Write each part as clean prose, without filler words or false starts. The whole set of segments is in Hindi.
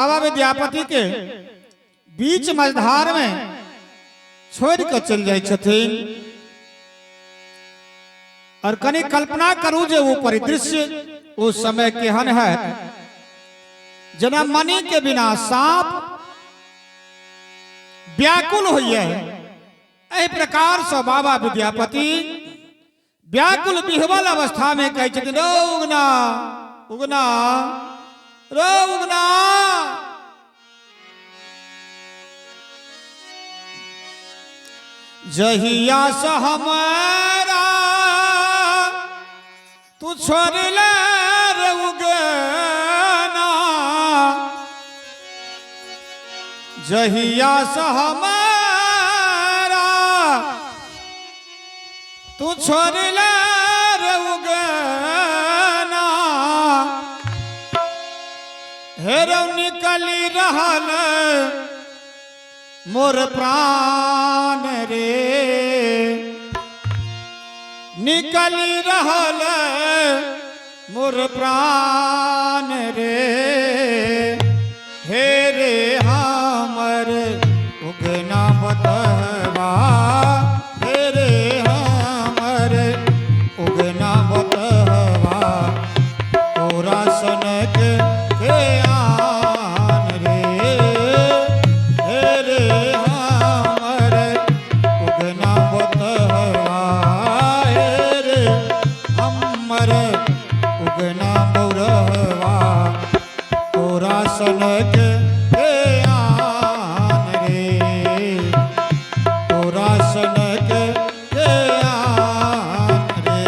बाबा विद्यापति के बीच मझधार में छोड़ कर चल जाए छथिन और कनी कल्पना करूं जे वो परिदृश्य उस समय केहन है जना मणि के बिना सांप व्याकुल होइए। एहि प्रकार से बाबा विद्यापति व्याकुल विह्वल अवस्था में कहे छथिन उगना उगना रो उगना। जहिया से हमारा तू छोड़ ले रे उगना, जहिया से हमारा तू छोड़ ले रे उगना, हेरो निकली रहल मोर प्राण रे, निकली रहल मोर प्राण रे, हे रे हमर उगना बतवा, हे रे हमर उगना बतवा, तोरा सनक के आन रे, हे रे हमर उगना बतवा, हे रे हमर उगना बौरवा, तोरा सनक के आन रे, तोरा सनक के आन रे।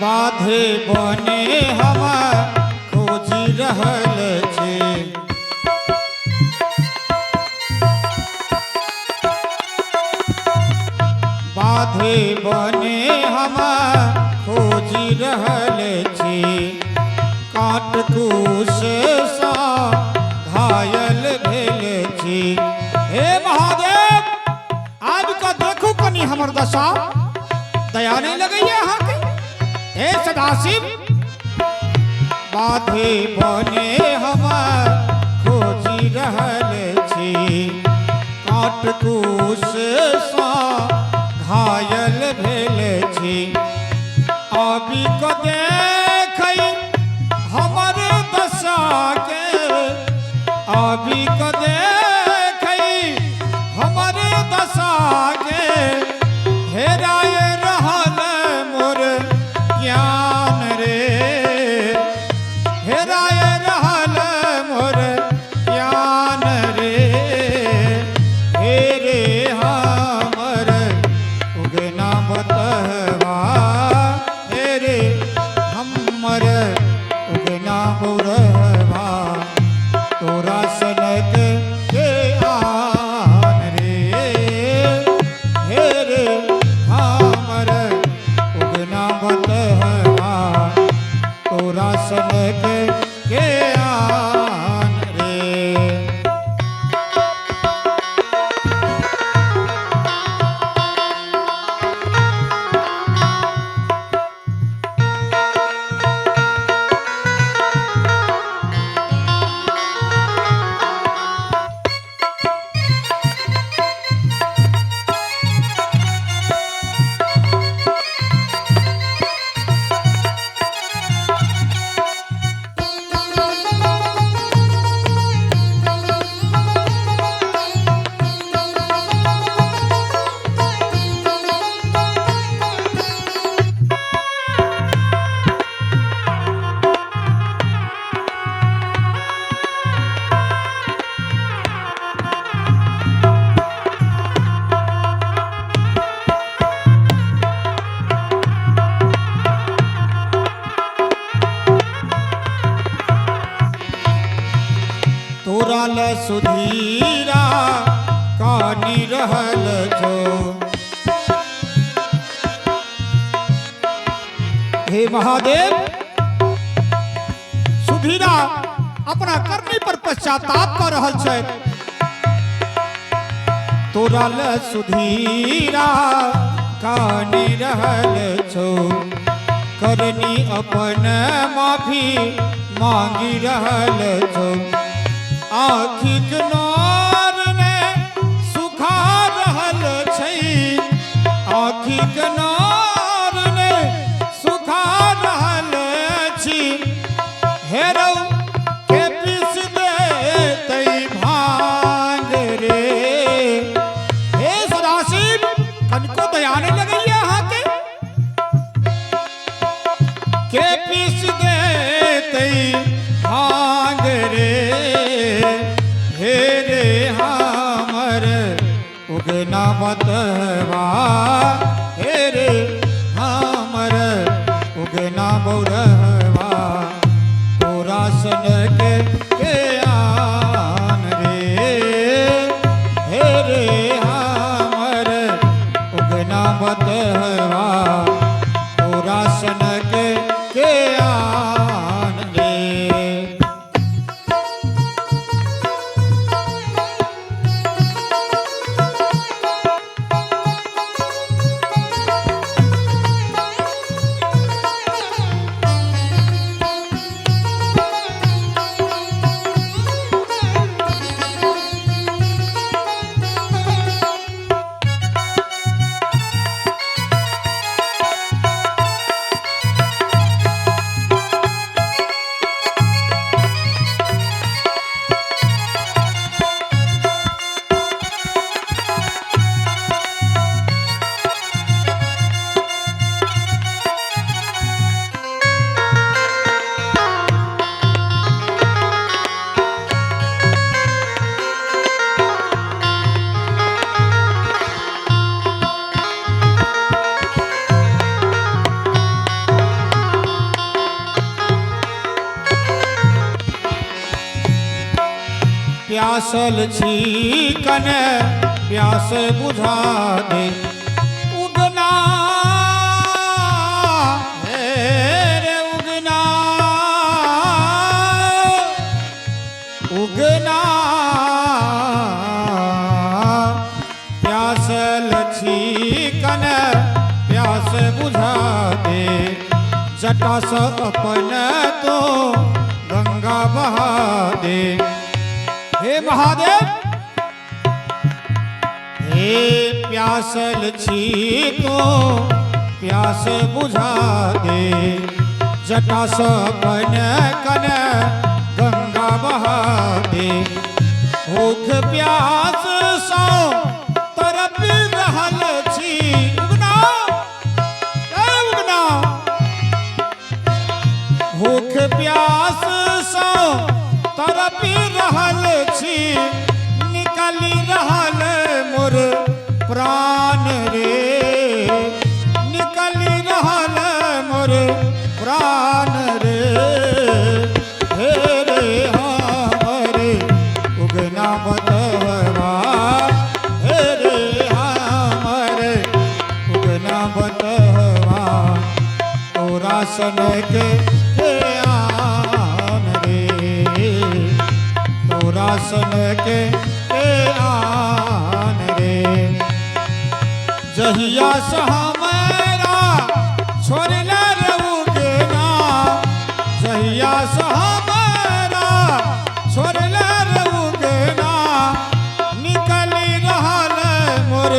बाधे बने हम खोजी रहल छी, बाधे बने हम खोजी रहल छी, काट कुश सा घायल भेल छी। हे महादेव आज का देखू कनी हमर दशा, दया नहीं लगैया अहाँ के। हे सदाशिव बाधे बने हम खोजी रहल छी, काट कुश सा घायल भेल छी, आबी को देखै हमर दशा के, आबी को देखै हमर दशा के, हेराय रहल मोर ज्ञान रे, हेराय रहल मोर ज्ञान रे, हे रे हमर उगना बतवा, हे रे हमर उगना बौरवा, तोरा सनक के आन रे, सुधीरा कानी रहल जो। हे महादेव, सुधीरा अपना करनी पर पश्चाताप कर रहल छै। तोरा ल सुधीरा कानी रहल छो, करनी अपन माफी मांगी रहल छो। आँखिक नौर ने सुखा रहल छै, आँखिक नौर ने सुखा रहल छी। हेरौ के पीस दे तई भांग रे। हे सदाशिव, कनको दया नहीं लगैया अहाँ के पीस दे तई भांग रे। हे रे हमर उगना बतवा, हे रे हमर उगना बौरवा। तोरा सन के आन रे, हे रे हमर उगना बतवा। तोरा सन के आन रे। प्यासल छी कने प्यास बुझा दे। उगना हे रे उगना, उगना प्यासल छी कने प्यास बुझा दे। जटा से अपन तो गंगा बहा दे। हे महादेव, हे प्यासल छी तो प्यास बुझा दे। जटा से अपन कने गंगा बहा दे। भूख प्यास सो तरफ रहल छी। उगना, उगना भूख प्यास सो तरपी रहल छी। निकली रहल मोर प्राण रे, निकली रहल मोर प्राण रे। हे रे हमर उगना बतवा, हे रे हमर उगना बतवा। तोरा सन के आन रे, तोरा सन के आन रे। जहिया से हमारा छोड़ला रे उगना, जहिया से हमारा छोड़ला रे उगना। निकली रहल मोर